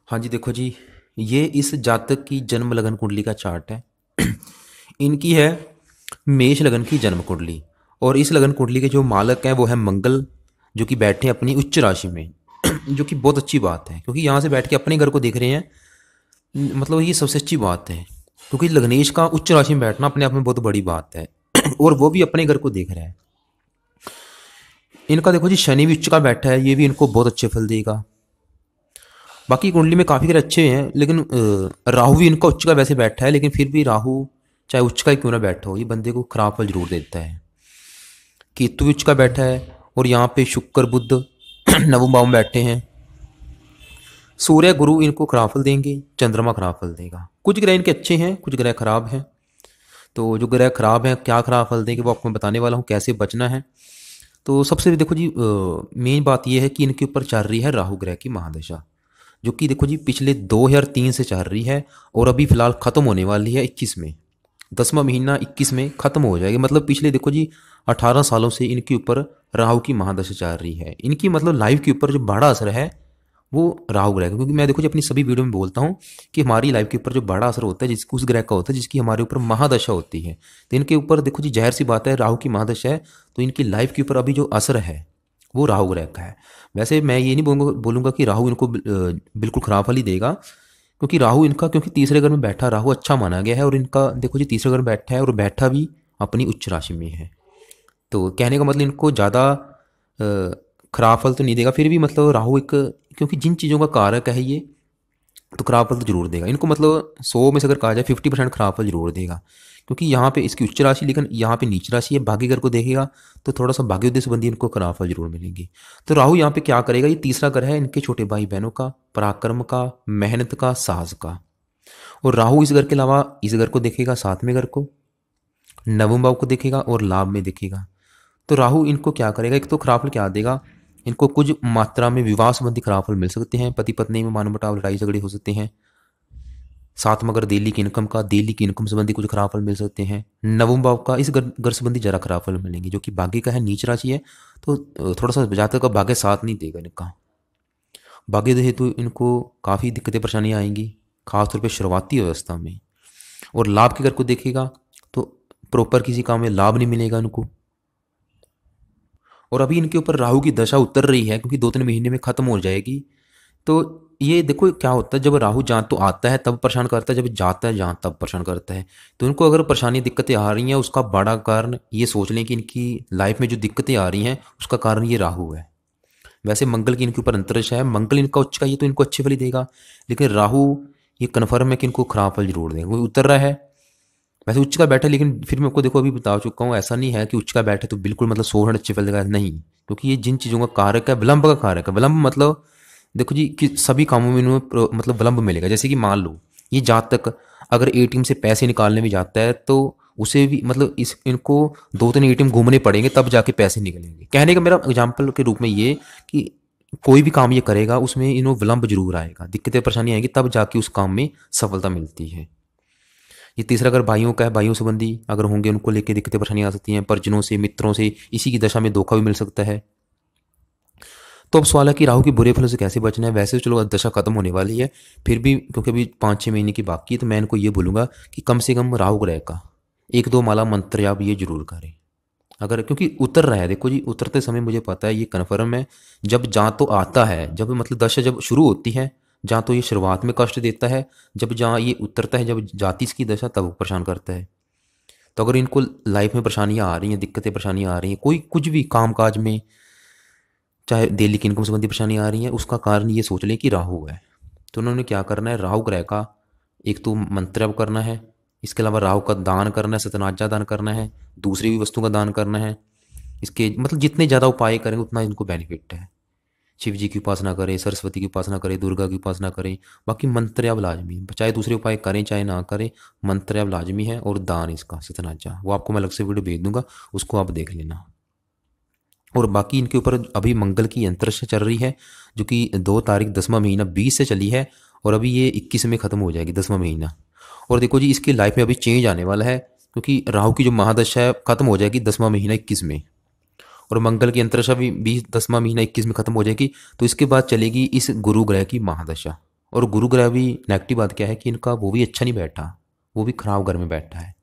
हाँ जी, देखो जी, ये इस जातक की जन्म लगन कुंडली का चार्ट है। इनकी है मेष लगन की जन्म कुंडली। और इस लगन कुंडली के जो मालक हैं वो है मंगल, जो कि बैठे हैं अपनी उच्च राशि में। जो कि बहुत अच्छी बात है, क्योंकि यहाँ से बैठ के अपने घर को देख रहे हैं। मतलब ये सबसे अच्छी बात है, क्योंकि लग्नेश का उच्च राशि में बैठना अपने आप में बहुत बड़ी बात है। और वो भी अपने घर को देख रहा है। इनका देखो जी, शनि भी उच्च का बैठा है, ये भी इनको बहुत अच्छे फल देगा। बाकी कुंडली में काफ़ी सारे अच्छे हैं, लेकिन राहु भी इनका उच्च का वैसे बैठा है, लेकिन फिर भी राहु चाहे उच्च का ही क्यों ना बैठा हो, ये बंदे को खराब फल जरूर देता है। केतु भी उच्च का बैठा है, और यहाँ पे शुक्र बुध नवम भाव में बैठे हैं। सूर्य गुरु इनको खराब फल देंगे, चंद्रमा खराब फल देगा। कुछ ग्रह इनके अच्छे हैं, कुछ ग्रह खराब हैं। तो जो ग्रह खराब हैं, क्या खराब फल देंगे वो आपको मैं बताने वाला हूँ, कैसे बचना है। तो सबसे देखो जी, मेन बात यह है कि इनके ऊपर चल रही है राहु ग्रह की महादशा, जो कि देखो जी पिछले 2003 से चल रही है, और अभी फिलहाल ख़त्म होने वाली है 21 में। 10वां महीना 21 में ख़त्म हो जाएगी। मतलब पिछले देखो जी 18 सालों से इनके ऊपर राहु की महादशा चल रही है। इनकी मतलब लाइफ के ऊपर जो बड़ा असर है वो राहु ग्रह का, क्योंकि मैं देखो जी अपनी सभी वीडियो में बोलता हूँ कि हमारी लाइफ के ऊपर जो बड़ा असर होता है जिस उस ग्रह का होता है जिसकी हमारे ऊपर महादशा होती है। तो इनके ऊपर देखो जी, जाहिर सी बात है, राहु की महादशा है, तो इनकी लाइफ के ऊपर अभी जो असर है वो राहु ग्रह का है। वैसे मैं ये नहीं बोलूँगा कि राहु इनको बिल्कुल खराब फल ही देगा, क्योंकि राहु इनका, क्योंकि तीसरे घर में बैठा राहु अच्छा माना गया है, और इनका देखो जी तीसरे घर में बैठा है और बैठा भी अपनी उच्च राशि में है। तो कहने का मतलब इनको ज़्यादा खराब फल तो नहीं देगा, फिर भी मतलब राहु एक, क्योंकि जिन चीज़ों का कारक है ये, तो खराब फल तो जरूर देगा इनको। मतलब 100 में से अगर कहा जाए 50% खराब फल जरूर देगा, क्योंकि यहाँ पे इसकी उच्च राशि, लेकिन यहाँ पे नीच राशि है, भाग्य घर को देखेगा तो थोड़ा सा भाग्योदय संबंधी इनको खराब फल जरूर मिलेंगे। तो राहु यहाँ पे क्या करेगा, ये तीसरा घर है इनके छोटे भाई बहनों का, पराक्रम का, मेहनत का, साहस का। और राहु इस घर के अलावा इस घर को देखेगा, 7वें घर को, नवम भाव को देखेगा और लाभ में देखेगा। तो राहु इनको क्या करेगा, एक तो खराब फल क्या देगा, इनको कुछ मात्रा में विवाह संबंधी खराब फल मिल सकते हैं, पति पत्नी में मनमुटाव, लड़ाई झगड़े हो सकते हैं। साथ में अगर डेली की इनकम संबंधी कुछ खराब फल मिल सकते हैं। नवम भाव का इस घर संबंधी जरा खराब फल मिलेंगे, जो कि भाग्य का है, नीच राशि है, तो थोड़ा सा जातक का भाग्य साथ नहीं देगा इनका। भाग्य हेतु इनको काफ़ी दिक्कतें परेशानियाँ आएंगी, खासतौर पर शुरुआती अवस्था में। और लाभ के घर को देखेगा तो प्रॉपर किसी काम में लाभ नहीं मिलेगा इनको। और अभी इनके ऊपर राहु की दशा उतर रही है, क्योंकि 2-3 महीने में खत्म हो जाएगी। तो ये देखो क्या होता है, जब राहु जहाँ तो आता है तब परेशान करता है, जब जाता है जहाँ तब परेशान करता है। तो इनको अगर परेशानी दिक्कतें आ रही हैं, उसका बड़ा कारण ये सोच लें कि इनकी लाइफ में जो दिक्कतें आ रही हैं उसका कारण ये राहु है। वैसे मंगल की इनके ऊपर अंतरिक्ष है, मंगल इनका उच्च का, ये तो इनको अच्छे फल ही देगा, लेकिन राहु ये कन्फर्म है कि इनको खराब फल जरूर देगा। वो उतर रहा है, वैसे उच्च का बैठा है, लेकिन फिर मैं आपको देखो अभी बता चुका हूँ, ऐसा नहीं है कि उच्च का बैठे तो बिल्कुल मतलब 100% अच्छे फल देगा, नहीं। क्योंकि ये जिन चीज़ों का कारक है, विलंब का कारक है। विलंब मतलब देखो जी कि सभी कामों में इन्हें मतलब विलंब मिलेगा। जैसे कि मान लो ये जातक अगर एटीएम से पैसे निकालने में जाता है, तो उसे भी मतलब इस इनको 2-3 एटीएम घूमने पड़ेंगे तब जाके पैसे निकलेंगे। कहने का मेरा एग्जाम्पल के रूप में ये कि कोई भी काम ये करेगा उसमें इन्हों विलंब जरूर आएगा, दिक्कतें परेशानी आएंगी, तब जाके उस काम में सफलता मिलती है। ये तीसरा अगर भाइयों का है, भाइयों संबंधी अगर होंगे उनको लेके दिक्कतें परेशानियां आ सकती हैं, परिजनों से, मित्रों से, इसी की दशा में धोखा भी मिल सकता है। तो अब सवाल है कि राहु के बुरे फलों से कैसे बचना है। वैसे तो चलो दशा खत्म होने वाली है, फिर भी क्योंकि अभी 5-6 महीने की बाकी है, तो मैं इनको ये बोलूँगा कि कम से कम राहु ग्रह का 1-2 माला मंत्र आप ये जरूर करें। अगर क्योंकि उतर रहा है, देखो जी उतरते समय मुझे पता है ये कन्फर्म है, जब जहाँ तो आता है, जब मतलब दशा जब शुरू होती है, जहाँ तो ये शुरुआत में कष्ट देता है, जब जहाँ ये उतरता है, जब जाती इसकी दशा, तब वो परेशान करता है। तो अगर इनको लाइफ में परेशानियाँ आ रही हैं, दिक्कतें परेशानियाँ आ रही हैं, कोई कुछ भी काम काज में, चाहे डेली की इनकम संबंधी परेशानी आ रही है, उसका कारण ये सोच लें कि राहु है। तो उन्होंने क्या करना है, राहु ग्रह का एक तो मंत्र जप करना है, इसके अलावा राहु का दान करना है, सतनाजा दान करना है, दूसरी भी वस्तु का दान करना है। इसके मतलब जितने ज़्यादा उपाय करेंगे उतना इनको बेनिफिट है। शिव जी की उपासना करें, सरस्वती की उपासना करें, दुर्गा की उपासना करें। बाकी मंत्र अब लाजमी है, चाहे दूसरे उपाय करें चाहे ना करें, मंत्र अब लाजमी है। और दान इसका सतनाजा, वो आपको मैं अलग से वीडियो भेज दूंगा, उसको आप देख लेना। और बाकी इनके ऊपर अभी मंगल की अंतरिक्ष चल रही है, जो कि 2 तारीख 10वां महीना 20 से चली है, और अभी ये 21 में ख़त्म हो जाएगी 10वां महीना। और देखो जी इसकी लाइफ में अभी चेंज आने वाला है, क्योंकि राहु की जो महादशा है ख़त्म हो जाएगी 10वां महीना 21 में, और मंगल की अंतरिक्ष भी 10वां महीना 21 में ख़त्म हो जाएगी। तो इसके बाद चलेगी इस गुरु ग्रह की महादशा, और गुरु ग्रह भी नेगेटिव बात क्या है कि इनका वो भी अच्छा नहीं बैठा, वो भी खराब घर में बैठा है,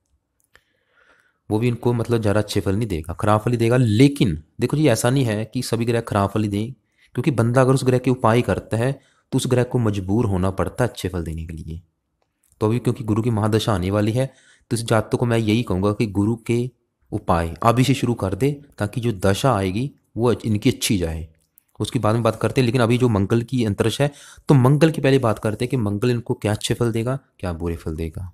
वो भी इनको मतलब ज़्यादा अच्छे फल नहीं देगा, खराब फल ही देगा। लेकिन देखो जी ऐसा नहीं है कि सभी ग्रह खराब फल ही दें, क्योंकि बंदा अगर उस ग्रह के उपाय करता है तो उस ग्रह को मजबूर होना पड़ता है अच्छे फल देने के लिए। तो अभी क्योंकि गुरु की महादशा आने वाली है, तो इस जातक को मैं यही कहूँगा कि गुरु के उपाय अभी से शुरू कर दे, ताकि जो दशा आएगी वो इनकी अच्छी जाए। उसकी बाद में बात करते हैं, लेकिन अभी जो मंगल की अंतरिक्ष है, तो मंगल की पहले बात करते हैं कि मंगल इनको क्या अच्छे फल देगा, क्या बुरे फल देगा।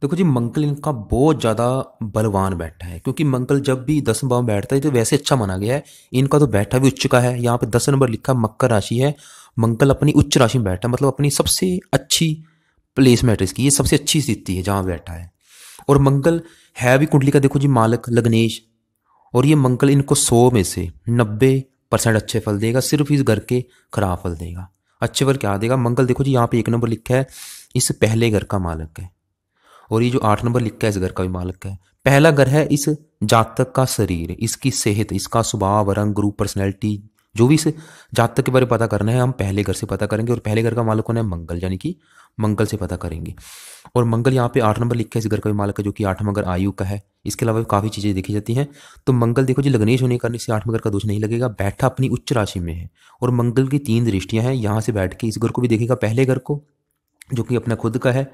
देखो जी मंगल इनका बहुत ज़्यादा बलवान बैठा है, क्योंकि मंगल जब भी 10वें भाव में बैठता है तो वैसे अच्छा माना गया है। इनका तो बैठा भी उच्च का है, यहाँ पे 10 नंबर लिखा मकर राशि है, मंगल अपनी उच्च राशि में बैठा, मतलब अपनी सबसे अच्छी प्लेसमेंट इसकी, ये सबसे अच्छी स्थिति है जहाँ बैठा है। और मंगल है भी कुंडली का देखो जी मालक लग्नेश, और ये मंगल इनको 100 में से 90% अच्छे फल देगा, सिर्फ इस घर के खराब फल देगा। अच्छे फल क्या देगा मंगल, देखो जी यहाँ पे 1 नंबर लिखा है, इस पहले घर का मालक है, और ये जो 8 नंबर लिखा है इस घर का भी मालक है। पहला घर है इस जातक का शरीर, इसकी सेहत, इसका स्वभाव, रंग रूप, पर्सनैलिटी, जो भी इस जातक के बारे में पता करना है हम पहले घर से पता करेंगे, और पहले घर का मालक कौन है मंगल, यानी कि मंगल से पता करेंगे। और मंगल यहाँ पे 8 नंबर लिखा है इस घर का भी मालक है, जो कि 8वां घर आयु का है। इसके अलावा भी काफ़ी चीज़ें देखी जाती हैं। तो मंगल देखो जी लग्नेश होने के कारण से 8वें घर का दोष नहीं लगेगा, बैठा अपनी उच्च राशि में है। और मंगल की 3 दृष्टियां हैं, यहाँ से बैठ के इस घर को भी देखेगा, पहले घर को जो कि अपना खुद का है,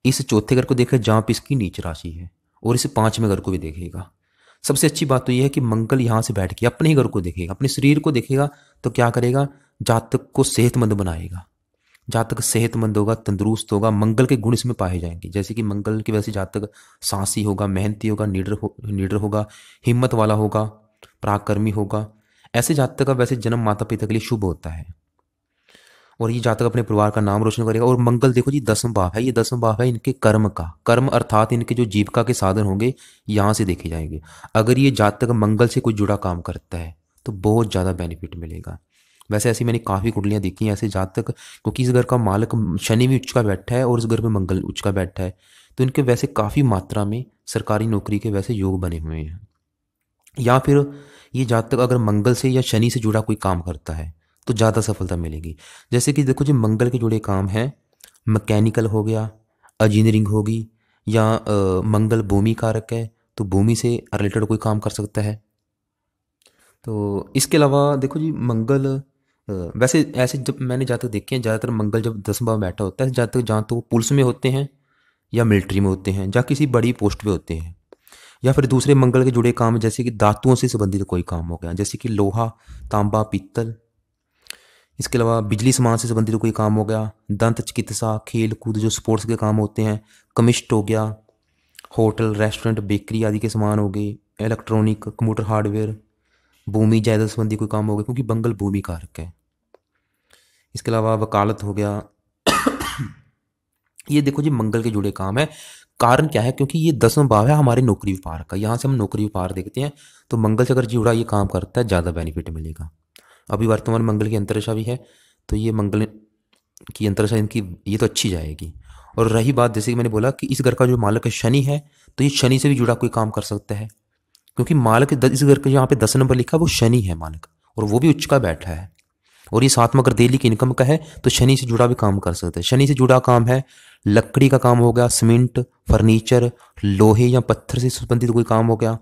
इस चौथे घर को देखेगा जहाँ पे इसकी नीच राशि है, और इस 5वें घर को भी देखेगा। सबसे अच्छी बात तो यह है कि मंगल यहाँ से बैठ के अपने ही घर को देखेगा, अपने शरीर को देखेगा, तो क्या करेगा, जातक को सेहतमंद बनाएगा। जातक सेहतमंद होगा, तंदुरुस्त होगा, मंगल के गुण इसमें पाए जाएंगे, जैसे कि मंगल की वजह से जातक साहसी होगा, मेहनती होगा, निडर होगा, हिम्मत वाला होगा, पराक्रमी होगा। ऐसे जातक का वैसे जन्म माता पिता के लिए शुभ होता है, और ये जातक अपने परिवार का नाम रोशन करेगा। और मंगल देखो जी 10वां भाव है, ये 10वां भाव है इनके कर्म का, कर्म अर्थात इनके जो जीविका के साधन होंगे यहाँ से देखे जाएंगे। अगर ये जातक मंगल से कोई जुड़ा काम करता है तो बहुत ज़्यादा बेनिफिट मिलेगा। वैसे ऐसी मैंने काफ़ी कुंडलियाँ देखी हैं ऐसे जातक, क्योंकि इस घर का मालक शनि भी उच्च का बैठा है और इस घर में मंगल उच्च का बैठा है, तो इनके वैसे काफ़ी मात्रा में सरकारी नौकरी के वैसे योग बने हुए हैं। या फिर ये जातक अगर मंगल से या शनि से जुड़ा कोई काम करता है तो ज़्यादा सफलता मिलेगी। जैसे कि देखो जी मंगल के जुड़े काम हैं, मैकेनिकल हो गया, इंजीनियरिंग होगी, या मंगल भूमि कारक है तो भूमि से रिलेटेड कोई काम कर सकता है। तो इसके अलावा देखो जी मंगल वैसे ऐसे जब मैंने जातक देखे हैं, ज़्यादातर मंगल जब 10वां भाव में बैठा होता है, जातक जहाँ तो वो पुलिस में होते हैं या मिलिट्री में होते हैं या किसी बड़ी पोस्ट पे होते हैं, या फिर दूसरे मंगल के जुड़े काम जैसे कि धातुओं से संबंधित कोई काम हो गया, जैसे कि लोहा, तांबा, पीतल। इसके अलावा बिजली सामान से संबंधित कोई काम हो गया, दंत चिकित्सा, खेल कूद जो स्पोर्ट्स के काम होते हैं, कमिस्ट हो गया, होटल रेस्टोरेंट बेकरी आदि के सामान हो गए, इलेक्ट्रॉनिक कंप्यूटर हार्डवेयर, भूमि जायदाद संबंधी कोई काम हो गया, क्योंकि मंगल भूमि कारक है। इसके अलावा वकालत हो गया। ये देखो जी मंगल के जुड़े काम है। कारण क्या है, क्योंकि ये 10वां भाव है हमारे नौकरी व्यापार का, यहाँ से हम नौकरी व्यापार देखते हैं, तो मंगल से अगर जुड़ा ये काम करता है ज़्यादा बेनिफिट मिलेगा। अभी वर्तमान मंगल की अंतरिक्षा भी है, तो ये मंगल की अंतरिक्षा इनकी ये तो अच्छी जाएगी। और रही बात जैसे कि मैंने बोला कि इस घर का जो मालक है शनि है, तो ये शनि से भी जुड़ा कोई काम कर सकता है, क्योंकि मालक इस घर का यहाँ पे 10 नंबर लिखा है वो शनि है मालक, और वो भी उच्च का बैठा है, और ये 7वां अगर डेली की इनकम का है तो शनि से जुड़ा भी काम कर सकते हैं। शनि से जुड़ा काम है लकड़ी का काम हो गया, सीमेंट, फर्नीचर, लोहे या पत्थर से संबंधित कोई काम हो गया।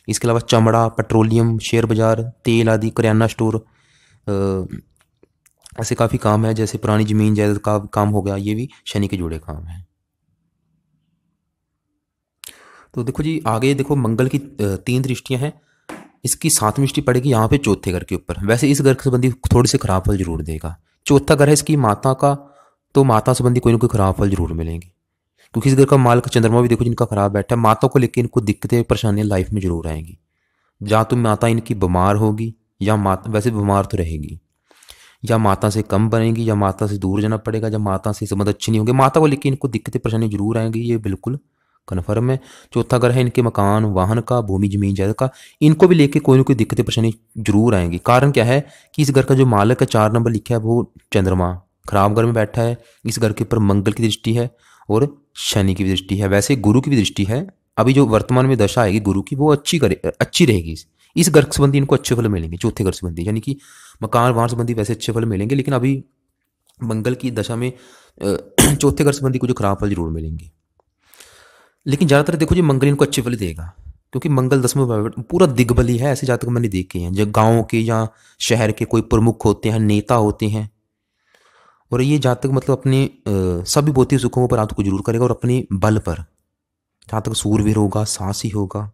इसके अलावा चमड़ा, पेट्रोलियम, शेयर बाजार, तेल आदि, किराना स्टोर, ऐसे काफ़ी काम है, जैसे पुरानी जमीन जायदाद का काम हो गया, ये भी शनि के जुड़े काम है। तो देखो जी आगे देखो मंगल की 3 दृष्टियां हैं, इसकी 7वीं दृष्टि पड़ेगी यहाँ पे चौथे घर के ऊपर। वैसे इस घर के संबंधी थोड़े से खराब फल जरूर देगा। चौथा घर है इसकी माता का, तो माता संबंधी कोई ना कोई खराब फल जरूर मिलेंगे, क्योंकि इस घर का मालक चंद्रमा भी देखो जिनका खराब बैठा है, माता को लेकर इनको दिक्कतें परेशानियां लाइफ में जरूर आएंगी। या तो माता इनकी बीमार होगी, या माता वैसे बीमार तो रहेगी, या माता से कम बनेगी, या माता से दूर जाना पड़ेगा, या माता से संबंध अच्छी नहीं होंगे, माता को लेकर इनको दिक्कतें परेशानी जरूर आएंगी, ये बिल्कुल कन्फर्म है। चौथा घर है इनके मकान, वाहन का, भूमि जमीन जायदाद का, इनको भी लेके कोई ना कोई दिक्कतें परेशानी जरूर आएंगी। कारण क्या है कि इस घर का जो मालक है 4 नंबर लिखा है वो चंद्रमा खराब घर में बैठा है, इस घर के ऊपर मंगल की दृष्टि है और शनि की भी दृष्टि है, वैसे गुरु की भी दृष्टि है। अभी जो वर्तमान में दशा आएगी गुरु की वो अच्छी रहेगी। इस घर संबंधी इनको अच्छे फल मिलेंगे, चौथे घर संबंधी यानी कि मकान वाहन संबंधी वैसे अच्छे फल मिलेंगे, लेकिन अभी मंगल की दशा में चौथे घर संबंधी को जो खराब फल जरूर मिलेंगे। लेकिन ज़्यादातर देखो जी मंगल इनको अच्छे फल देगा, क्योंकि मंगल 10वें भाव में पूरा दिग्बली है। ऐसे जातक मैंने देखे हैं जो गाँव के या शहर के कोई प्रमुख होते हैं, नेता होते हैं, और ये जातक मतलब अपने सभी भौतिक सुखों को प्राप्त को जरूर करेगा, और अपने बल पर जातक सूरवीर होगा, साहसी होगा,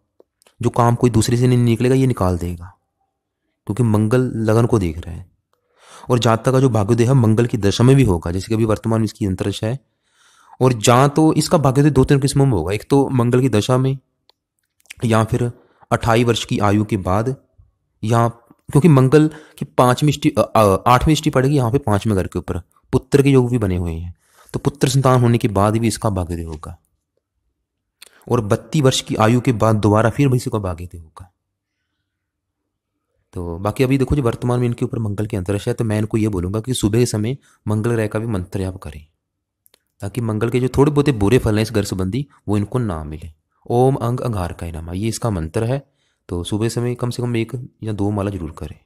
जो काम कोई दूसरे से नहीं निकलेगा ये निकाल देगा, क्योंकि मंगल लगन को देख रहा है। और जातक का जो भाग्योदय है मंगल की दशा में भी होगा, जैसे कि अभी वर्तमान में इसकी अंतरिक्ष है। और जहाँ तो इसका भाग्योदय दो तीन किस्मों में होगा, एक तो मंगल की दशा में, या फिर 28 वर्ष की आयु के बाद, या क्योंकि मंगल की 8वीं दृष्टि पड़ेगी यहाँ पे 5वें घर के ऊपर, पुत्र के योग भी बने हुए हैं, तो पुत्र संतान होने के बाद भी इसका भाग्योदय होगा। और 32 वर्ष की आयु के बाद दोबारा फिर भी इसका भाग्योदय होगा। तो बाकी अभी देखो जो वर्तमान में इनके ऊपर मंगल की अंतरिक्ष है, तो मैं इनको ये बोलूँगा कि सुबह के समय मंगल ग्रह का भी मंत्र जाप करें, ताकि मंगल के जो थोड़े बहुत बुरे फल हैं इस घर संबंधी वो इनको ना मिले। ओम अंग अंगारकाय नमः ये इसका मंत्र है। तो सुबह समय कम से कम 1 या 2 माला जरूर करें।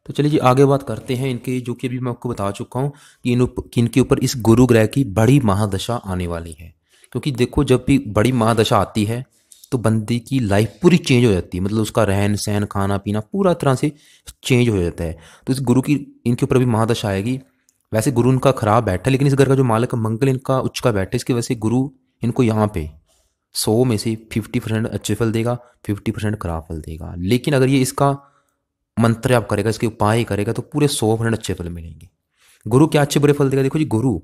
तो चलिए जी आगे बात करते हैं इनके, जो कि अभी मैं आपको बता चुका हूँ कि इनके ऊपर इस गुरु ग्रह की बड़ी महादशा आने वाली है। क्योंकि देखो जब भी बड़ी महादशा आती है तो बंदे की लाइफ पूरी चेंज हो जाती है, मतलब उसका रहन सहन खाना पीना पूरा तरह से चेंज हो जाता है। तो इस गुरु की इनके ऊपर भी महादशा आएगी। वैसे गुरु इनका खराब बैठा है, लेकिन इस घर का जो मालिक मंगल इनका उच्च का बैठा है, इसकी वजह से गुरु इनको यहाँ पे 100 में से 50% अच्छे फल देगा, 50% खराब फल देगा। लेकिन अगर ये इसका मंत्र आप करेगा, इसके उपाय करेगा, तो पूरे 100% अच्छे फल मिलेंगे। गुरु क्या अच्छे बुरे फल देगा? देखो जी गुरु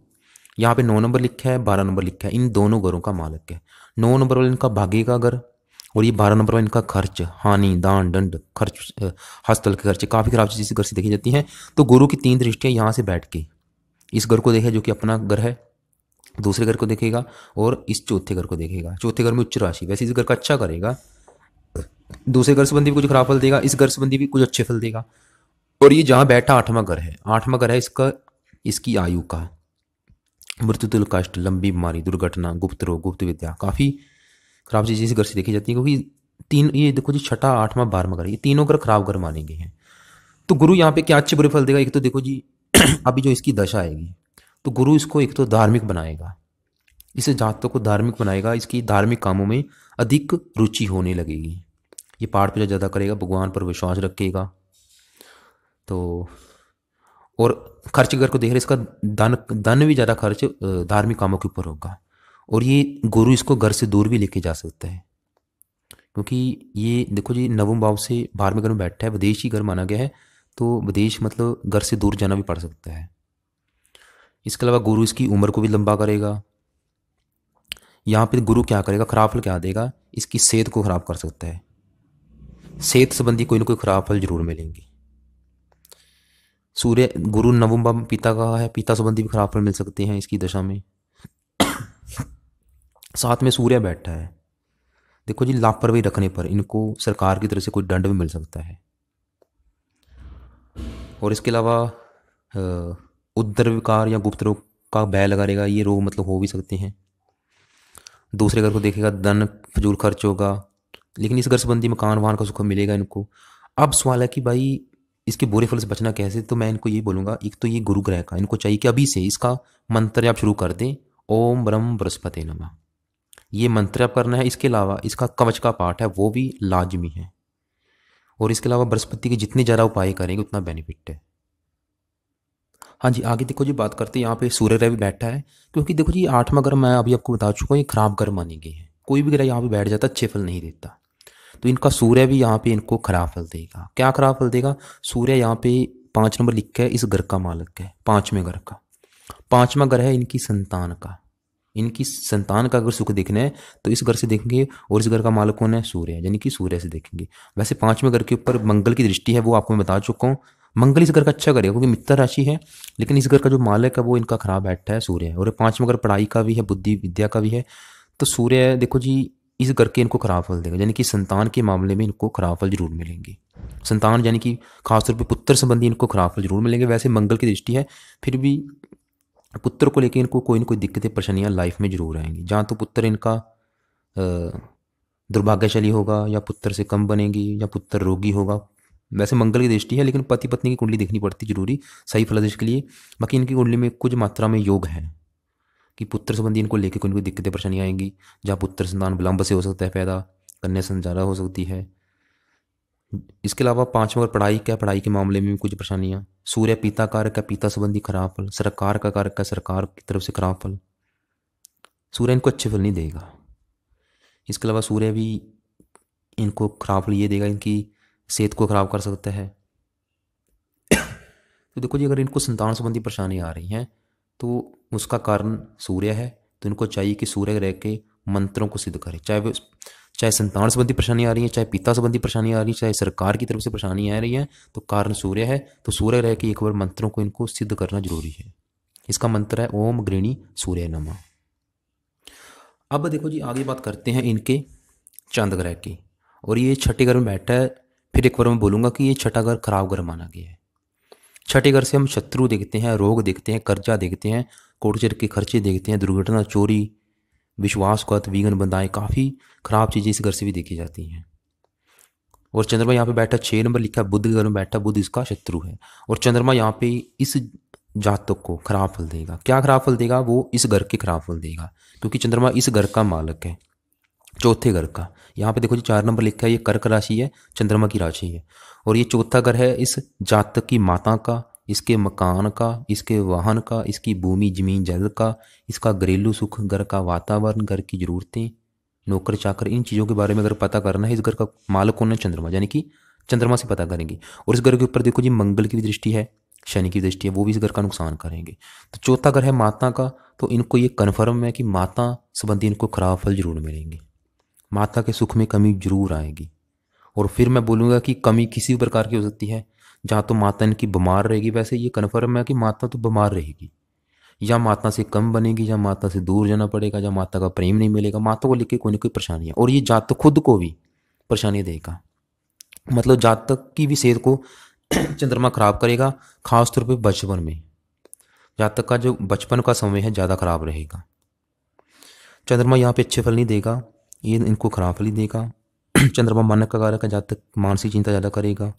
यहाँ पे 9 नंबर लिखा है, 12 नंबर लिखा है, इन दोनों घरों का मालिक है। 9 नंबर वाले इनका भाग्य का घर, और ये 12 नंबर वाले इनका खर्च, हानि, दान, दंड, खर्च, हस्तल के खर्चे, काफ़ी खराब चीज़ इस घर से देखी जाती हैं। तो गुरु की 3 दृष्टियाँ यहाँ से बैठ के इस घर को देखे, जो कि अपना घर है, दूसरे घर को देखेगा, और इस चौथे घर को देखेगा। चौथे घर में उच्च राशि, वैसे इस घर का अच्छा करेगा, दूसरे घर संबंधी भी कुछ खराब फल देगा, इस घर संबंधी भी कुछ अच्छे फल देगा। और ये जहाँ बैठा 8वां घर है, 8वां घर है इसका, इसकी आयु का, मृत्यु तुल्य कष्ट, लंबी बीमारी, दुर्घटना, गुप्त रोग, गुप्त विद्या, काफ़ी खराब चीज़ इस घर से देखी जाती है। क्योंकि तीन, ये देखो जी 6, 8वां, 12वां घर, ये तीनों घर खराब घर माने गए हैं। तो गुरु यहाँ पे क्या अच्छे बुरे फल देगा? एक तो देखो जी अभी जो इसकी दशा आएगी, तो गुरु इसको एक तो धार्मिक बनाएगा, इसे जातकों को धार्मिक बनाएगा, इसकी धार्मिक कामों में अधिक रुचि होने लगेगी, ये पाठ पूजा ज़्यादा करेगा, भगवान पर विश्वास रखेगा। तो और खर्च घर को देख रहे, इसका धन भी ज़्यादा खर्च धार्मिक कामों के ऊपर होगा। और ये गुरु इसको घर से दूर भी लेके जा सकता है, क्योंकि ये देखो जी नवम भाव से 12वें घर में बैठा है, विदेशी घर माना गया है, तो विदेश मतलब घर से दूर जाना भी पड़ सकता है। इसके अलावा गुरु इसकी उम्र को भी लंबा करेगा। यहाँ पे गुरु क्या करेगा, खराब फल क्या देगा? इसकी सेहत को खराब कर सकता है, सेहत संबंधी कोई ना कोई खराब फल जरूर मिलेंगे। सूर्य गुरु नवम भाव पिता का है, पिता संबंधी भी खराब फल मिल सकते हैं इसकी दशा में। साथ में सूर्य बैठा है, देखो जी लापरवाही रखने पर इनको सरकार की तरफ से कोई दंड भी मिल सकता है। और इसके अलावा उदर विकार या गुप्त रोग का भय लगा रहेगा, ये रोग मतलब हो भी सकते हैं। दूसरे घर को देखेगा, धन फजूल खर्च होगा, लेकिन इस घर संबंधी मकान वाहन का सुख मिलेगा इनको। अब सवाल है कि भाई इसके बुरे फल से बचना कैसे? तो मैं इनको ये बोलूँगा, एक तो ये गुरु ग्रह का इनको चाहिए कि अभी से इसका मंत्र आप शुरू कर दें, ओम ब्रह्म बृहस्पति नमः, ये मंत्र आप करना है। इसके अलावा इसका कवच का पाठ है वो भी लाजमी है। और इसके अलावा बृहस्पति के जितने ज़्यादा उपाय करेंगे उतना बेनिफिट है। हाँ जी आगे देखो जी बात करते हैं, यहाँ पे सूर्य ग्रह भी बैठा है, क्योंकि देखो जी 8वां घर मैं अभी आपको बता चुका हूँ ये खराब घर माने गए हैं, कोई भी ग्रह यहाँ पे बैठ जाता अच्छे फल नहीं देता। तो इनका सूर्य भी यहाँ पे इनको खराब फल देगा। क्या खराब फल देगा? सूर्य यहाँ पे 5 नंबर लिखा है, इस घर का मालिक है, 5वें घर का। 5वां घर है इनकी संतान का, इनकी संतान का अगर सुख देखना है तो इस घर से देखेंगे। और इस घर का मालिक कौन है? सूर्य, यानी कि सूर्य से देखेंगे। वैसे 5वें घर के ऊपर मंगल की दृष्टि है, वो आपको मैं बता चुका हूँ। मंगल इस घर का अच्छा करेगा क्योंकि मित्र राशि है, लेकिन इस घर का जो मालिक है वो इनका खराब बैठा है सूर्य है। और 5वां घर पढ़ाई का भी है, बुद्धि विद्या का भी है। तो सूर्य देखो जी इस घर के इनको खराब फल देगा, यानी कि संतान के मामले में इनको खराब फल जरूर मिलेंगे। संतान यानी कि खासतौर पर पुत्र संबंधी इनको खराब फल जरूर मिलेंगे। वैसे मंगल की दृष्टि है, फिर भी पुत्र को लेकर इनको कोई ना कोई दिक्कतें परेशानियां लाइफ में जरूर आएंगी। जहाँ तो पुत्र इनका दुर्भाग्यशाली होगा, या पुत्र से कम बनेगी, या पुत्र रोगी होगा, वैसे मंगल की दृष्टि है, लेकिन पति पत्नी की कुंडली देखनी पड़ती जरूरी सही फलादेश के लिए। बाकी इनकी कुंडली में कुछ मात्रा में योग है कि पुत्र संबंधी इनको लेकर कोई दिक्कतें परेशानियाँ आएंगी, जहाँ पुत्र संतान विलंब से हो सकता है पैदा, कन्या संतान ज़्यादा हो सकती है। इसके अलावा पांचवा अगर पढ़ाई का, पढ़ाई के मामले में भी कुछ परेशानियाँ। सूर्य पिता कारक का, पिता संबंधी खराब फल। सरकार का कारक का, सरकार की तरफ से खराब फल। सूर्य इनको अच्छे फल नहीं देगा। इसके अलावा सूर्य भी इनको खराब फल ये देगा, इनकी सेहत को खराब कर सकता है। तो देखो जी, अगर इनको संतान संबंधी परेशानी आ रही हैं तो उसका कारण सूर्य है। तो इनको चाहिए कि सूर्य रह के मंत्रों को सिद्ध करें, चाहे संतान संबंधी परेशानी आ रही है, चाहे पिता संबंधी परेशानी आ रही है, चाहे सरकार की तरफ से परेशानी आ रही है, तो कारण सूर्य है। तो सूर्य रह के एक बार मंत्रों को इनको सिद्ध करना जरूरी है। इसका मंत्र है ओम गृणी सूर्य नमः। अब देखो जी, आगे बात करते हैं इनके चंद्र ग्रह की। और ये छठे घर में बैठा है। फिर एक बार मैं बोलूँगा कि ये छठा घर खराब घर माना गया है। छठे घर से हम शत्रु देखते हैं, रोग देखते हैं, कर्जा देखते हैं, कोर्ट कचहरी के खर्चे देखते हैं, दुर्घटना, चोरी, विश्वासघात, विघ्न बंधाएं, काफ़ी खराब चीज़ें इस घर से भी देखी जाती हैं। और चंद्रमा यहाँ पे बैठा 6 नंबर लिखा है, बुध के घर में बैठा, बुध इसका शत्रु है। और चंद्रमा यहाँ पे इस जातक को खराब फल देगा। क्या खराब फल देगा? वो इस घर के खराब फल देगा, क्योंकि चंद्रमा इस घर का मालक है, चौथे घर का। यहाँ पे देखो जी 4 नंबर लिखा है, ये कर्क राशि है, चंद्रमा की राशि है। और ये चौथा घर है इस जातक की माता का, इसके मकान का, इसके वाहन का, इसकी भूमि जमीन जायदाद का, इसका घरेलू सुख, घर का वातावरण, घर की जरूरतें, नौकर चाकर, इन चीज़ों के बारे में अगर पता करना है, इस घर का मालक कौन है? चंद्रमा, यानी कि चंद्रमा से पता करेंगे। और इस घर के ऊपर देखो जी मंगल की भी दृष्टि है, शनि की दृष्टि है, वो भी इस घर का नुकसान करेंगे। तो चौथा घर है माता का, तो इनको ये कन्फर्म है कि माता संबंधी इनको खराब फल जरूर मिलेंगे, माता के सुख में कमी जरूर आएगी। और फिर मैं बोलूँगा कि कमी किसी प्रकार की हो सकती है, जहाँ तो माता इनकी बीमार रहेगी, वैसे ये कन्फर्म है कि माता तो बीमार रहेगी, या माता से कम बनेगी, या माता से दूर जाना पड़ेगा, या माता का प्रेम नहीं मिलेगा, माता को लेकर कोई ना कोई परेशानी है। और ये जातक खुद को भी परेशानी देगा, मतलब जातक की भी सेहत को चंद्रमा खराब करेगा, खासतौर पर बचपन में। जातक का जो बचपन का समय है ज़्यादा खराब रहेगा। चंद्रमा यहाँ पे अच्छे फल नहीं देगा, ये इनको खराब फल ही देगा। चंद्रमा मन का कारक है, जातक मानसिक चिंता ज़्यादा करेगा,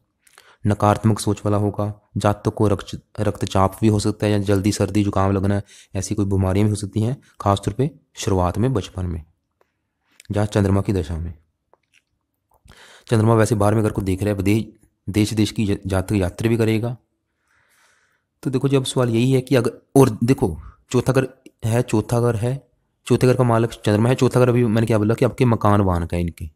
नकारात्मक सोच वाला होगा, जातक को रक्तचाप भी हो सकता है, या जल्दी सर्दी जुकाम लगना, ऐसी कोई बीमारियां भी हो सकती हैं, खासतौर पे शुरुआत में, बचपन में, जहाँ चंद्रमा की दशा में। चंद्रमा वैसे बाहर में अगर को देख रहा है, देश देश की जातक यात्रा भी करेगा। तो देखो जी, अब सवाल यही है कि अगर, और देखो चौथा घर है, चौथे घर का मालिक चंद्रमा है। चौथा घर अभी मैंने क्या बोला कि आपके मकान वाहन का इनके,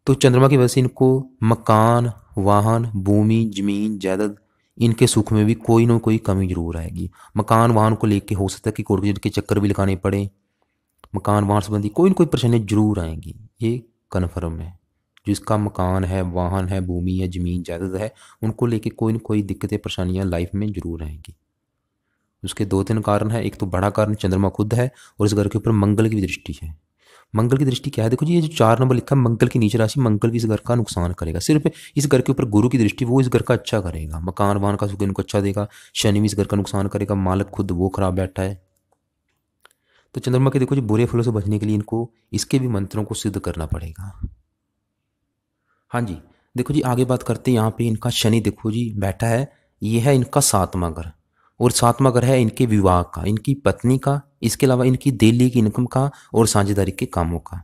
तो चंद्रमा की वजह से इनको मकान, वाहन, भूमि, जमीन, जायदाद, इनके सुख में भी कोई ना कोई कमी जरूर आएगी। मकान वाहन को लेके हो सकता है कि कोर्ट के चक्कर भी लगाने पड़े, मकान वाहन संबंधी कोई ना कोई परेशानी जरूर आएंगी, ये कन्फर्म है। जिसका मकान है, वाहन है, भूमि है, जमीन जायदाद है, उनको लेके कोई ना कोई दिक्कतें परेशानियां लाइफ में जरूर आएंगी। उसके 2-3 कारण है। एक तो बड़ा कारण चंद्रमा खुद है, और इस घर के ऊपर मंगल की भी दृष्टि है। मंगल की दृष्टि क्या है? देखो जी, ये जो 4 नंबर लिखा है, मंगल की नीच राशि, मंगल भी इस घर का नुकसान करेगा। सिर्फ इस घर के ऊपर गुरु की दृष्टि, वो इस घर का अच्छा करेगा, मकान वाहन का सुख इनको अच्छा देगा। शनि भी इस घर का नुकसान करेगा, मालक खुद वो खराब बैठा है। तो चंद्रमा के देखो जी बुरे फलों से बचने के लिए इनको इसके भी मंत्रों को सिद्ध करना पड़ेगा। हाँ जी, देखो जी आगे बात करते हैं। यहाँ पे इनका शनि देखो जी बैठा है, ये है इनका 7वां घर, और 7वां घर है इनके विवाह का, इनकी पत्नी का, इसके अलावा इनकी डेली की इनकम का, और साझेदारी के कामों का।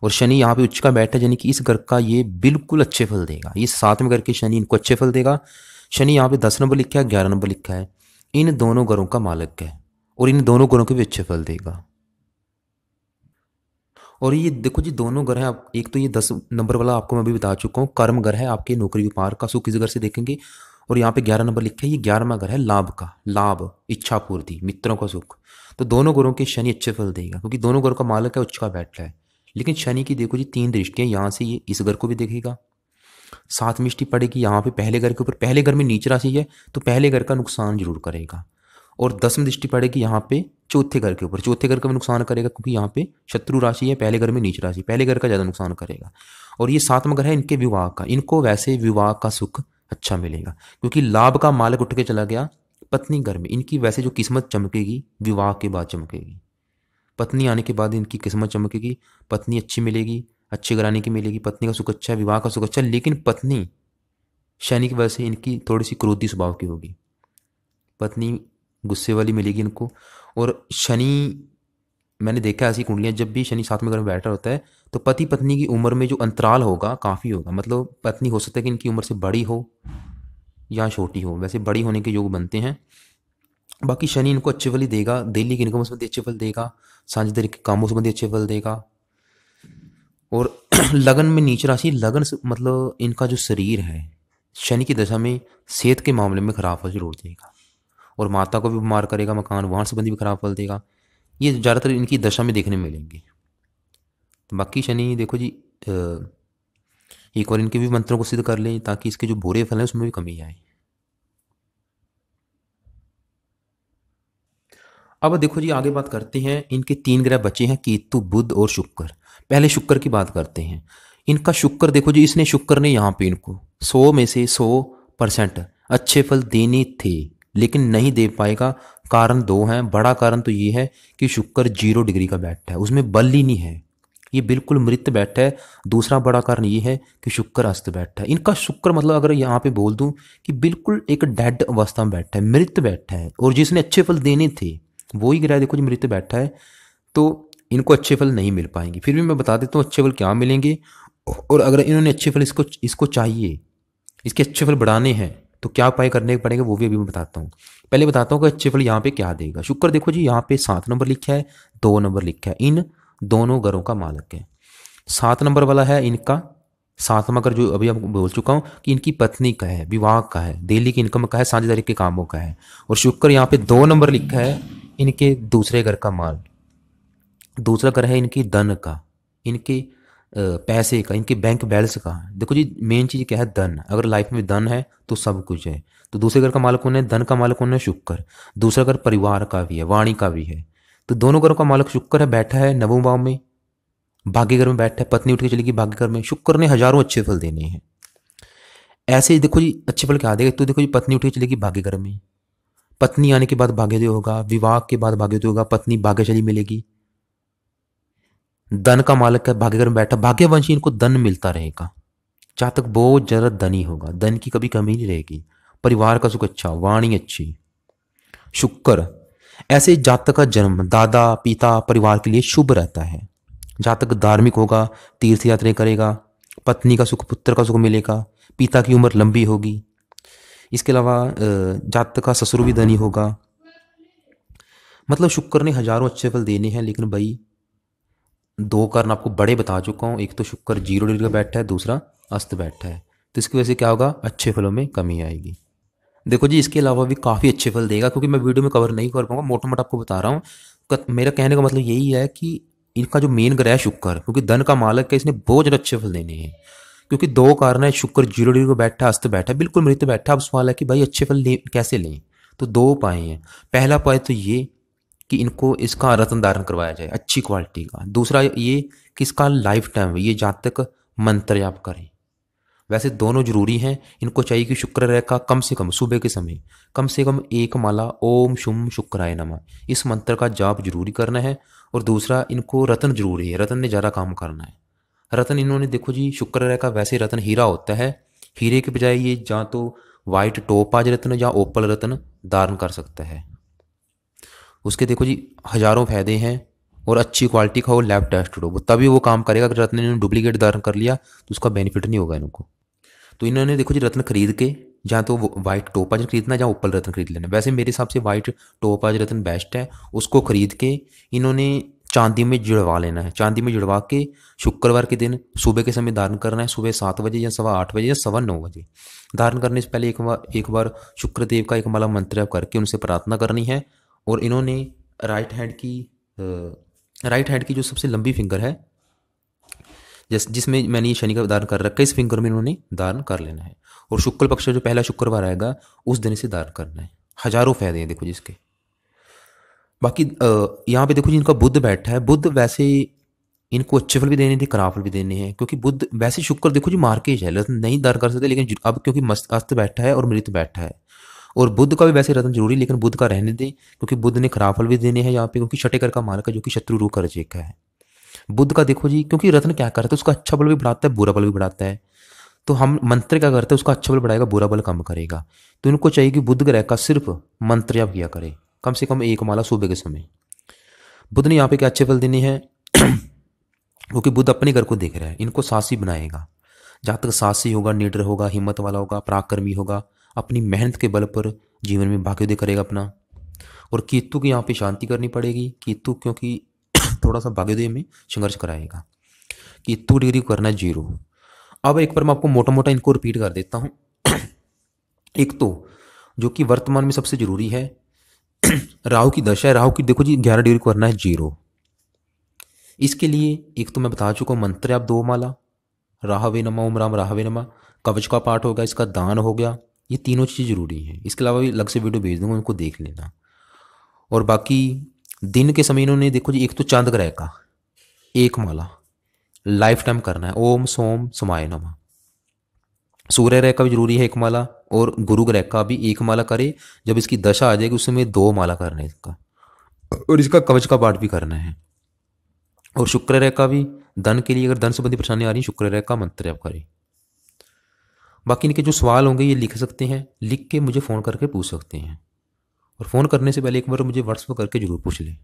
और शनि यहाँ पे उच्च का बैठा है, यानी कि इस घर का ये बिल्कुल अच्छे फल देगा। ये 7वें घर के शनि इनको अच्छे फल देगा। शनि यहाँ पे 10 नंबर लिखा है, 11 नंबर लिखा है, इन दोनों घरों का मालिक है, और इन दोनों घरों के भी अच्छे फल देगा। और ये देखो जी दोनों घर हैं आप, एक तो ये 10 नंबर वाला आपको मैं अभी बता चुका हूँ, कर्म घर है आपके, नौकरी व्यापार का सुख इस घर से देखेंगे। और यहाँ पे 11 नंबर लिखा है, ये 11वां घर है लाभ का, लाभ, इच्छा पूर्ति, मित्रों का सुख। तो दोनों घरों के शनि अच्छे फल देगा, क्योंकि दोनों घरों का मालक है, उच्च का बैठा है। लेकिन शनि की देखो जी 3 दृष्टियां, यहाँ से ये इस घर को भी देखेगा, 7वीं दृष्टि पड़ेगी यहाँ पे पहले घर के ऊपर, पहले घर में नीच राशि है, तो पहले घर का नुकसान जरूर करेगा। और 10वीं दृष्टि पड़ेगी यहाँ पे चौथे घर के ऊपर, चौथे घर का भी नुकसान करेगा, क्योंकि यहाँ पे शत्रु राशि है, पहले घर में नीच राशि, पहले घर का ज़्यादा नुकसान करेगा। और ये 7वां घर है इनके विवाह का, इनको वैसे विवाह का सुख अच्छा मिलेगा, क्योंकि लाभ का मालक उठ के चला गया पत्नी घर में, इनकी वैसे जो किस्मत चमकेगी विवाह के बाद चमकेगी। पत्नी आने के बाद इनकी किस्मत चमकेगी, पत्नी अच्छी मिलेगी, अच्छे घराने की मिलेगी, पत्नी का सुख अच्छा है, विवाह का सुख अच्छा है। लेकिन पत्नी शनि की वजह से इनकी थोड़ी सी क्रोधी स्वभाव की होगी, पत्नी गुस्से वाली मिलेगी इनको। और शनि, मैंने देखा ऐसी कुंडलियाँ जब भी शनि साथ में घर में बैठा होता है तो पति पत्नी की उम्र में जो अंतराल होगा काफ़ी होगा, मतलब पत्नी हो सकता है कि इनकी उम्र से बड़ी हो या छोटी हो, वैसे बड़ी होने के योग बनते हैं। बाकी शनि इनको अच्छे फल ही देगा, डेली के इनकम संबंधी अच्छे फल देगा, साझेदारी के कामों संबंधी अच्छे फल देगा। और लगन में नीच राशि, लगन मतलब इनका जो शरीर है शनि की दशा में सेहत के मामले में खराब फल जरूर देगा, और माता को भी बीमार करेगा, मकान वाहन संबंधी भी खराब फल देगा। ये ज़्यादातर इनकी दशा में देखने मिलेंगे। बाकी शनि देखो जी, एक बार इनके भी मंत्रों को सिद्ध कर लें ताकि इसके जो बुरे फल हैं उसमें भी कमी आए। अब देखो जी आगे बात करते हैं, इनके 3 ग्रह बचे हैं, केतु बुध और शुक्र। पहले शुक्र की बात करते हैं। इनका शुक्र देखो जी, इसने शुक्र ने यहाँ पे इनको 100 में से 100% अच्छे फल देने थे, लेकिन नहीं दे पाएगा। कारण 2 हैं। बड़ा कारण तो ये है कि शुक्र 0 डिग्री का बैठा है, उसमें बल ही नहीं है, ये बिल्कुल मृत बैठा है। दूसरा बड़ा कारण ये है कि शुक्र अस्त बैठा है। इनका शुक्र मतलब अगर यहाँ पे बोल दूं कि बिल्कुल एक डेड अवस्था में बैठा है, मृत बैठा है, और जिसने अच्छे फल देने थे वो ही ग्रह देखो जी मृत बैठा है, तो इनको अच्छे फल नहीं मिल पाएंगे। फिर भी मैं बता देता हूँ अच्छे फल क्या मिलेंगे, और अगर इन्होंने अच्छे फल इसको इसको चाहिए, इसके अच्छे फल बढ़ाने हैं तो क्या उपाय करने पड़ेंगे वो भी अभी मैं बताता हूँ। पहले बताता हूँ कि अच्छे फल यहाँ पे क्या देगा। शुक्र देखो जी यहाँ पे 7 नंबर लिखा है, 2 नंबर लिखा है, इन दोनों घरों का मालक है। 7 नंबर वाला है इनका, 7वां घर जो अभी आपको बोल चुका हूँ कि इनकी पत्नी का है, विवाह का है, डेली की इनकम का है, साझेदारी के कामों का है। और शुक्र यहाँ पे 2 नंबर लिखा है, इनके दूसरे घर का माल, दूसरा घर है इनकी धन का, इनके पैसे का, इनके बैंक बैलेंस का। देखो जी मेन चीज़ क्या है, धन। अगर लाइफ में धन है तो सब कुछ है। तो दूसरे घर का मालिक कौन है, धन का मालिक कौन है, शुक्र। दूसरा घर परिवार का भी है, वाणी का भी है। तो दोनों घरों का मालिक शुक्र है, बैठा है नवम भाव में, भाग्य घर में बैठा है। पत्नी उठ के चलेगी भाग्य घर में, शुक्र ने हजारों अच्छे फल देने हैं। ऐसे ही देखो जी अच्छे फल क्या देगा, तो देखो जी पत्नी उठ के चलेगी भाग्य घर में, पत्नी आने के बाद भाग्योदय होगा, विवाह के बाद भाग्योदय होगा, पत्नी भाग्यशाली मिलेगी। धन का मालिक है भाग्य घर में बैठा, भाग्यवंशी, इनको धन मिलता रहेगा। जातक बहुत ज्यादा धनी होगा, धन की कभी कमी नहीं रहेगी। परिवार का सुख अच्छा, वाणी अच्छी। शुक्र ऐसे जातक का जन्म दादा पिता परिवार के लिए शुभ रहता है। जातक धार्मिक होगा, तीर्थ यात्रा करेगा, पत्नी का सुख, पुत्र का सुख मिलेगा, पिता की उम्र लंबी होगी। इसके अलावा जातक का ससुर भी धनी होगा। मतलब शुक्र ने हजारों अच्छे फल देने हैं, लेकिन भाई 2 कारण आपको बड़े बता चुका हूँ। एक तो शुक्र 0 डिग्री का बैठा है, दूसरा अस्त बैठा है, तो इसकी वजह से क्या होगा, अच्छे फलों में कमी आएगी। देखो जी इसके अलावा भी काफ़ी अच्छे फल देगा, क्योंकि मैं वीडियो में कवर नहीं कर पाऊंगा, मोटा मोटा आपको बता रहा हूँ। मेरा कहने का मतलब यही है कि इनका जो मेन ग्रह है शुक्र, क्योंकि धन का मालक है, इसने बहुत ज़्यादा अच्छे फल देने हैं। क्योंकि 2 कारण है, शुक्र 0 डिग्री को बैठा है, अस्त बैठा है, बिल्कुल मृत बैठा। अब सवाल है कि भाई अच्छे फल कैसे लें, तो 2 उपाय हैं। पहला उपाय तो ये कि इनको इसका रत्न धारण करवाया जाए अच्छी क्वालिटी का। दूसरा ये कि इसका लाइफ टाइम ये जातक मंत्र जाप करें। वैसे दोनों जरूरी हैं। इनको चाहिए कि शुक्र ग्रह का कम से कम सुबह के समय कम से कम 1 माला ओम शुम शुक्राय नमः इस मंत्र का जाप जरूरी करना है। और दूसरा इनको रत्न जरूरी है, रत्न ने ज़्यादा काम करना है। रत्न इन्होंने देखो जी शुक्र ग्रह का वैसे रत्न हीरा होता है, हीरे के बजाय ये या तो वाइट टोपाज रत्न या ओपल रत्न धारण कर सकता है। उसके देखो जी हजारों फायदे हैं, और अच्छी क्वालिटी का हो, लैब टेस्टेड हो, तभी वो काम करेगा। अगर रत्न इन्होंने डुप्लीकेट धारण कर लिया तो उसका बेनिफिट नहीं होगा इनको। तो इन्होंने देखो जी रत्न खरीद के जहाँ तो वाइट टोपाज खरीदना है, जहाँ ओपल रत्न खरीद लेना। वैसे मेरे हिसाब से वाइट टोपाज रत्न बेस्ट है, उसको खरीद के इन्होंने चांदी में जुड़वा लेना है। चांदी में जुड़वा के शुक्रवार के दिन सुबह के समय धारण करना है, सुबह 7 बजे या 8:15 बजे या 9:15 बजे। धारण करने से पहले एक बार शुक्रदेव का एक माला मंत्र करके उनसे प्रार्थना करनी है। और इन्होंने राइट हैंड की जो सबसे लंबी फिंगर है, जिसमें मैंने ये शनि का धारण कर रखा है, इस फिंगर में इन्होंने धारण कर लेना है। और शुक्ल पक्ष जो पहला शुक्रवार आएगा उस दिन से धारण करना है। हजारों फायदे हैं देखो जिसके। बाकी यहाँ पे देखो जी इनका बुध बैठा है। बुध वैसे इनको अच्छे फल भी देने थे, खराब फल भी देने हैं, क्योंकि बुध वैसे शुक्र देखो जी मार्केज है, रत्न नहीं धारण कर सकते, लेकिन अब क्योंकि मस्त अस्त बैठा है और मृत बैठा है। और बुध का भी वैसे रत्न जरूरी, लेकिन बुध का रहने दें, क्योंकि बुध ने खराब फल भी देने हैं यहाँ पे, क्योंकि छठे घर का मालक है जो कि शत्रु रूप कर का है। बुध का देखो जी क्योंकि रत्न क्या करता है, उसका अच्छा फल भी बढ़ाता है, बुरा फल भी बढ़ाता है। तो हम मंत्र क्या करते हैं, उसका अच्छा बल बढ़ाएगा, बुरा बल कम करेगा। तो इनको चाहिए कि बुध ग्रह का सिर्फ मंत्र जाप किया करे, कम से कम 1 माला सुबह के समय। बुध ने यहाँ पे क्या अच्छे फल देने हैं क्योंकि बुध अपने घर को देख रहा है, इनको साहसी बनाएगा। जहाँ तक साहसी होगा, निडर होगा, हिम्मत वाला होगा, पराक्रमी होगा, अपनी मेहनत के बल पर जीवन में भाग्योदय करेगा अपना। और केतु की यहाँ पे शांति करनी पड़ेगी, केतु क्योंकि थोड़ा सा भाग्योदय में संघर्ष कराएगा। केतु डिग्री करना है 0। अब एक बार मैं आपको मोटा मोटा इनको रिपीट कर देता हूँ। एक तो जो कि वर्तमान में सबसे जरूरी है, राहु की दशा है। राहु की देखो जी 11 डिग्री को करना है 0। इसके लिए एक तो मैं बता चुका हूँ, मंत्र आप 2 माला, राहवे नमा, ओम राम राहवे नमा, कवच का पाठ हो गया, इसका दान हो गया। ये तीनों चीज़ जरूरी है। इसके अलावा भी अलग से वीडियो भेज दूंगा, उनको देख लेना। और बाकी दिन के समय इन्होंने देखो जी, एक तो चांद ग्रह का 1 माला लाइफ टाइम करना है, ओम सोम समाय नमः। सूर्य ग्रह का भी जरूरी है 1 माला, और गुरु ग्रह का भी 1 माला करे। जब इसकी दशा आ जाएगी उसमें 2 माला करना है इसका, और इसका कवच का पाठ भी करना है। और शुक्र ग्रह का भी धन के लिए, अगर धन संबंधी परेशानी आ रही है, शुक्र ग्रह का मंत्र आप करें। बाकी इनके जो सवाल होंगे ये लिख सकते हैं, लिख के मुझे फ़ोन करके पूछ सकते हैं। और फ़ोन करने से पहले एक बार मुझे व्हाट्सएप करके जरूर पूछ लें।